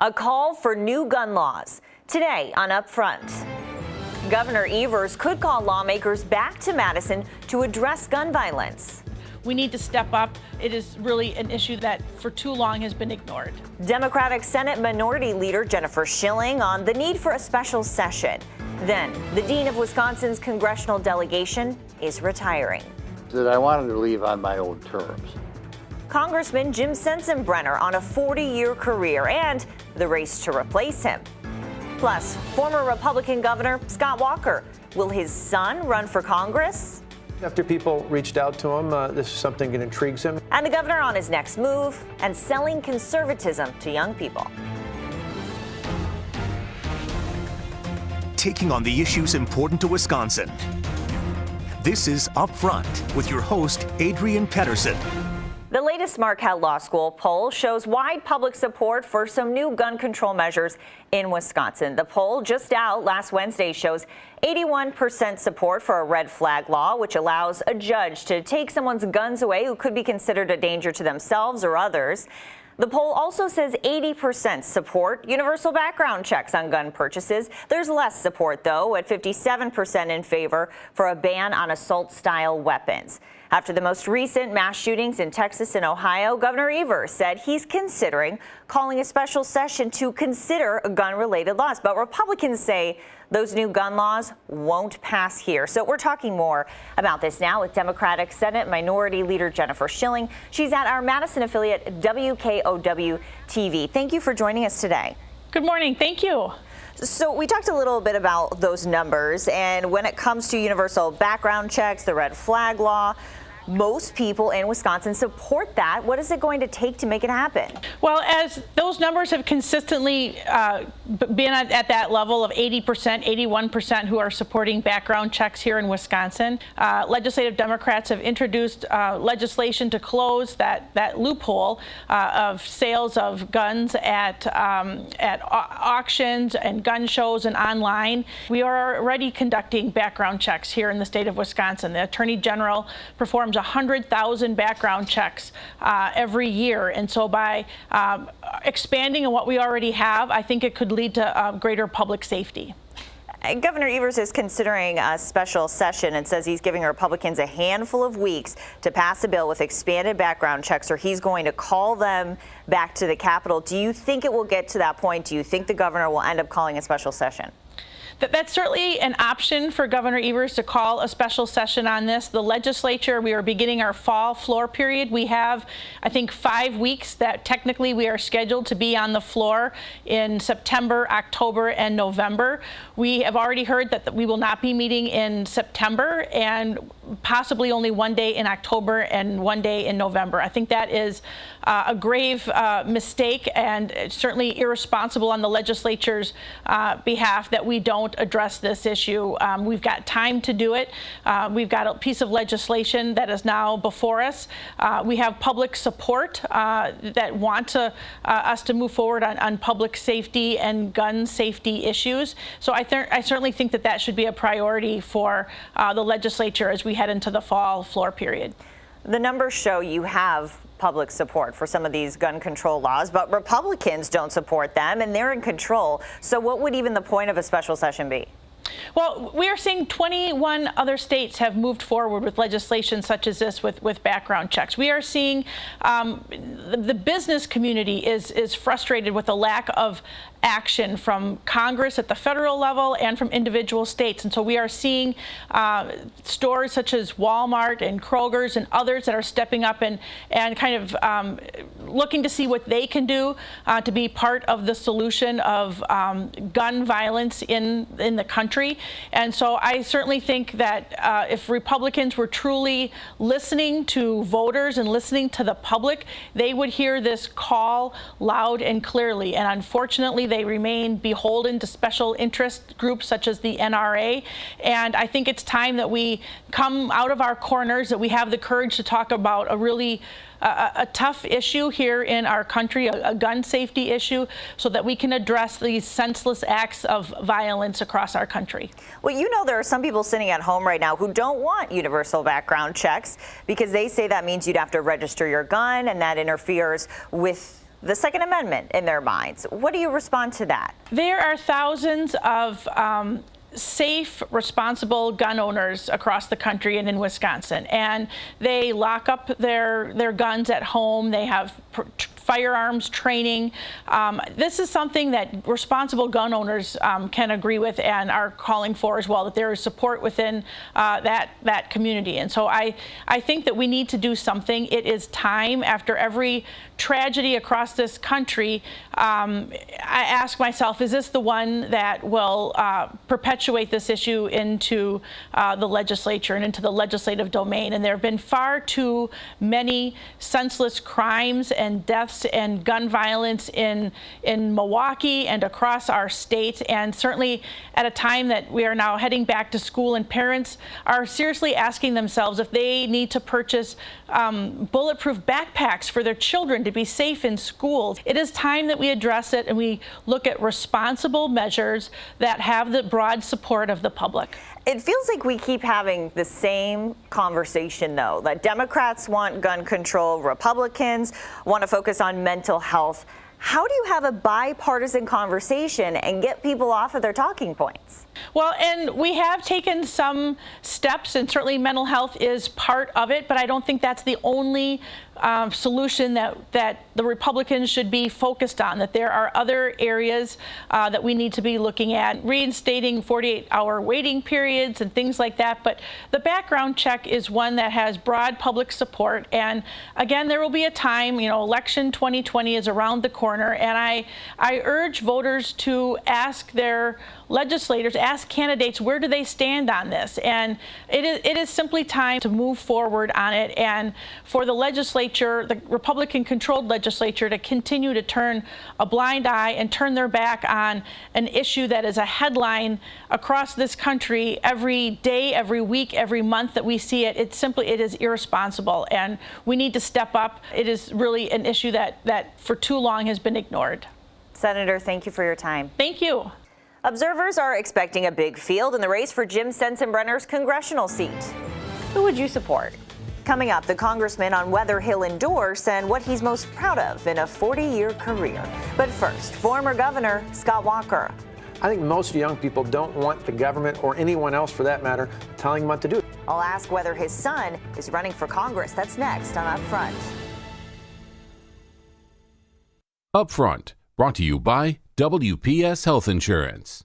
A call for new gun laws. Today on Upfront, Governor Evers could call lawmakers back to Madison to address gun violence. We need to step up. It is really an issue that for too long has been ignored. Democratic Senate Minority Leader Jennifer Schilling on the need for a special session. Then, the Dean of Wisconsin's congressional delegation is retiring. That I wanted to leave on my own terms. Congressman Jim Sensenbrenner on a 40-year career and the race to replace him. Plus, former Republican Governor Scott Walker. Will his son run for Congress? After people reached out to him, this is something that intrigues him. And the governor on his next move and selling conservatism to young people. Taking on the issues important to Wisconsin. This is Upfront with your host, Adrian Pedersen. The latest Marquette Law School poll shows wide public support for some new gun control measures in Wisconsin. The poll just out last Wednesday shows 81% support for a red flag law, which allows a judge to take someone's guns away who could be considered a danger to themselves or others. The poll also says 80% support universal background checks on gun purchases. There's less support, though, at 57% in favor for a ban on assault-style weapons. After the most recent mass shootings in Texas and Ohio, Governor Evers said he's considering calling a special session to consider gun-related laws. But Republicans say those new gun laws won't pass here. So we're talking more about this now with Democratic Senate Minority Leader Jennifer Schilling. She's at our Madison affiliate WKOW-TV. Thank you for joining us today. Good morning. Thank you. So we talked a little bit about those numbers, and when it comes to universal background checks, the red flag law, most people in Wisconsin support that. What is it going to take to make it happen? Well, as those numbers have consistently been at that level of 80%, 81% who are supporting background checks here in Wisconsin, legislative Democrats have introduced legislation to close that loophole of sales of guns at auctions and gun shows and online. We are already conducting background checks here in the state of Wisconsin. The Attorney General performs 100,000 background checks every year. And so by expanding on what we already have, I think it could lead to greater public safety. Governor Evers is considering a special session and says he's giving Republicans a handful of weeks to pass a bill with expanded background checks, or he's going to call them back to the Capitol. Do you think it will get to that point? Do you think the governor will end up calling a special session? That's certainly an option for Governor Evers to call a special session on this. The legislature, we are beginning our fall floor period. We have, I think, 5 weeks that technically we are scheduled to be on the floor in September, October, and November. We have already heard that we will not be meeting in September and possibly only one day in October and one day in November. I think that is a grave mistake and certainly irresponsible on the legislature's behalf that we don't address this issue. We've got time to do it. We've got a piece of legislation that is now before us. We have public support that want us to move forward on public safety and gun safety issues. So I certainly think that should be a priority for the legislature as we head into the fall floor period. The numbers show you have public support for some of these gun control laws, but Republicans don't support them and they're in control. So what would even the point of a special session be? Well, we are seeing 21 other states have moved forward with legislation such as this with background checks. We are seeing the business community is frustrated with the lack of action from Congress at the federal level and from individual states. And so we are seeing stores such as Walmart and Kroger's and others that are stepping up and kind of looking to see what they can do to be part of the solution of gun violence in the country. And so I certainly think that if Republicans were truly listening to voters and listening to the public, they would hear this call loud and clearly. And unfortunately, they remain beholden to special interest groups such as the NRA. And I think it's time that we come out of our corners, that we have the courage to talk about a really a tough issue here in our country, a gun safety issue, so that we can address these senseless acts of violence across our country. Well, you know, there are some people sitting at home right now who don't want universal background checks because they say that means you'd have to register your gun and that interferes with the Second Amendment in their minds. What do you respond to that? There are thousands of safe, responsible gun owners across the country and in Wisconsin, and they lock up their guns at home. They have firearms training. This is something that responsible gun owners can agree with and are calling for as well, that there is support within that community. And so I think that we need to do something. It is time. After every tragedy across this country, I ask myself, is this the one that will perpetuate this issue into the legislature and into the legislative domain? And there have been far too many senseless crimes and deaths and gun violence in Milwaukee and across our state, and certainly at a time that we are now heading back to school and parents are seriously asking themselves if they need to purchase bulletproof backpacks for their children to be safe in schools. It is time that we address it and we look at responsible measures that have the broad support of the public. It feels like we keep having the same conversation, though, that Democrats want gun control, Republicans want to focus on mental health. How do you have a bipartisan conversation and get people off of their talking points? Well, and we have taken some steps, and certainly mental health is part of it, but I don't think that's the only solution that the Republicans should be focused on, that there are other areas that we need to be looking at, reinstating 48-hour waiting periods and things like that. But the background check is one that has broad public support. And again, there will be a time, election 2020 is around the corner, and I urge voters to ask their legislators, ask candidates, where do they stand on this? And it is simply time to move forward on it, and for the legislature, the Republican-controlled legislature, to continue to turn a blind eye and turn their back on an issue that is a headline across this country every day, every week, every month that we see it. It is irresponsible, and we need to step up. It is really an issue that for too long has been ignored. Senator, thank you for your time. Thank you. Observers are expecting a big field in the race for Jim Sensenbrenner's congressional seat. Who would you support? Coming up, the congressman on whether he'll endorse and what he's most proud of in a 40-year career. But first, former Governor Scott Walker. I think most young people don't want the government, or anyone else for that matter, telling them what to do. I'll ask whether his son is running for Congress. That's next on Upfront. Upfront, brought to you by WPS Health Insurance.